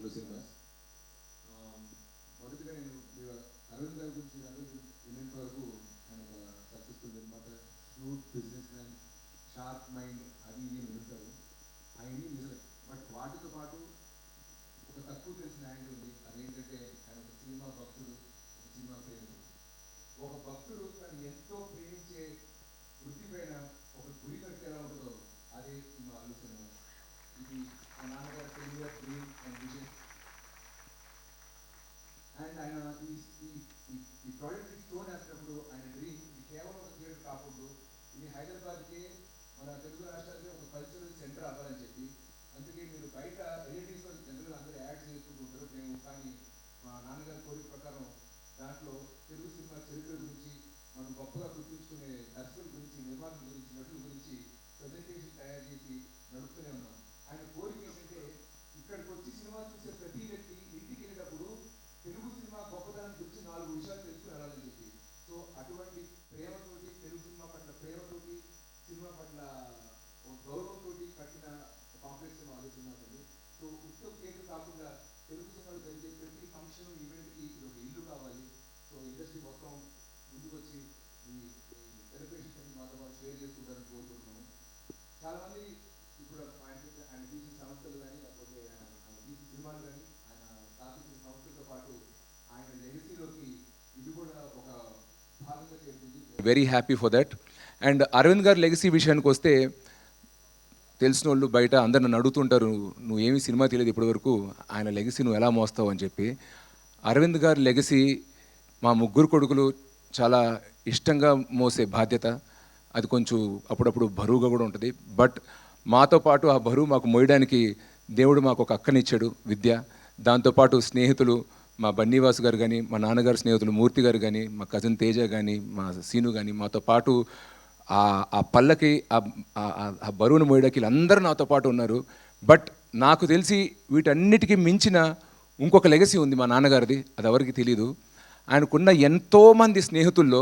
Blue cinemas. మొదటిగా నేను అరవింద్ గారి గురించి వినేంత వరకు ఆయన ఒక సక్సెస్ఫుల్ నిర్మాత, smooth business man, sharp mind, అది ఇది వింటారు. ఆయన్ని నిజమే. బట్ వాటితో పాటు ఒక తక్కువ తెలిసిన యాంగిల్ ఉంది. అదేంటంటే ఆయన ఒక సినిమా భక్తుడు, ఒక సినిమా ప్రేమికుడు. ఒక భక్తుడు తను ఎంతో ప్రేమించే వృత్తి పైన ఒక గురి కడితే ఎలా ఉంటుందో అదే సినిమా అల్లు సినిమా. ఇది మా నాన్నగారు తెలుగులో డ్రీమ్ అండ్ విజన్. అండ్ ఆయన ఈ ప్రాజెక్ట్కి స్టోన్ వేసినప్పుడు ఆయన డ్రీమ్ ఇది కేవలం ఒక థియేటర్ కాకూడదు, ఇది హైదరాబాద్కి మన తెలుగు రాష్ట్రాలకి ఒక కల్చరల్ సెంటర్ అవ్వాలని చెప్పి. అందుకే మీరు బయట రిలేటివ్స్లో జనరల్గా అందరూ యాడ్ చేసుకుంటూ ఉంటారు. మేము కానీ మా నాన్నగారి కోరిక ప్రకారం దాంట్లో తెలుగు సినిమా చరిత్ర గురించి, మనం గొప్పగా గుర్తుంచుకునే దర్శకుల గురించి, నిర్మాణం గురించి, నటుల గురించి ప్రజెంటేషన్ తయారు చేసి నడుపుతూనే ఉన్నాం. ఆయన కోరిక ఏంటంటే ఇక్కడికి వచ్చి సినిమా చూసే ప్రతి వ్యక్తి ఇంటికి వెళ్ళినప్పుడు తెలుగు సినిమా గొప్పతనం గురించి 4 విషయాలు తెలుసుకుని వెళ్ళాలని చెప్పి. సో అటువంటి ప్రేమతోటి, తెలుగు సినిమా పట్ల ప్రేమతోటి, సినిమా పట్ల ఒక గౌరవంతో కట్టిన కాంప్లెక్స్ సినిమా అదే సినిమా అండి. సో ఉత్సవ కేంద్రం కాకుండా తెలుగు సినిమాలు జరిగే ప్రతి ఫంక్షన్ ఈవెంట్కి ఇది ఒక ఇల్లు కావాలి. సో ఇండస్ట్రీ మొత్తం ముందుకొచ్చి ఈ సెలబ్రేషన్స్ అన్ని మాతో పాటు షేర్ చేసుకుంటారని కోరుకుంటున్నాము. చాలామంది ఇప్పుడు ఆయన తీసిన సంస్థలు కానీ, లేకపోతే ఆయన తీసిన సినిమాలు కానీ, ఆయన స్థాపించిన సంస్థలతో పాటు ఆయన లెగసీలోకి ఇది కూడా ఒక భాగంగా చేరుతుంది. Very happy for that. And Aravind గారి లెగసీ విషయానికి వస్తే, తెలిసిన వాళ్ళు బయట అందరు నన్ను అడుగుతుంటారు, నువ్వేమీ సినిమా తెలియదు ఇప్పటివరకు, ఆయన లెగసీ నువ్వు ఎలా మోస్తావు అని చెప్పి. అరవింద్ గారి లెగసీ మా ముగ్గురు కొడుకులు చాలా ఇష్టంగా మోసే బాధ్యత. అది కొంచెం అప్పుడప్పుడు బరువుగా కూడా ఉంటుంది. బట్ మాతో పాటు ఆ బరువు మాకు మోయడానికి దేవుడు మాకు ఒక అక్కనిచ్చాడు, విద్య. దాంతోపాటు స్నేహితులు, మా బన్నీవాసు గారు కానీ, మా నాన్నగారు స్నేహితులు మూర్తి గారు కానీ, మా కజిన్ తేజ కానీ, మా సీను కానీ, మాతో పాటు ఆ పల్లకి ఆ బరువును మోయడానికి వీళ్ళందరూ నాతో పాటు ఉన్నారు. బట్ నాకు తెలిసి వీటన్నిటికీ మించిన ఇంకొక లెగసీ ఉంది మా నాన్నగారిది, అది ఎవరికి తెలీదు. ఆయనకున్న ఎంతోమంది స్నేహితుల్లో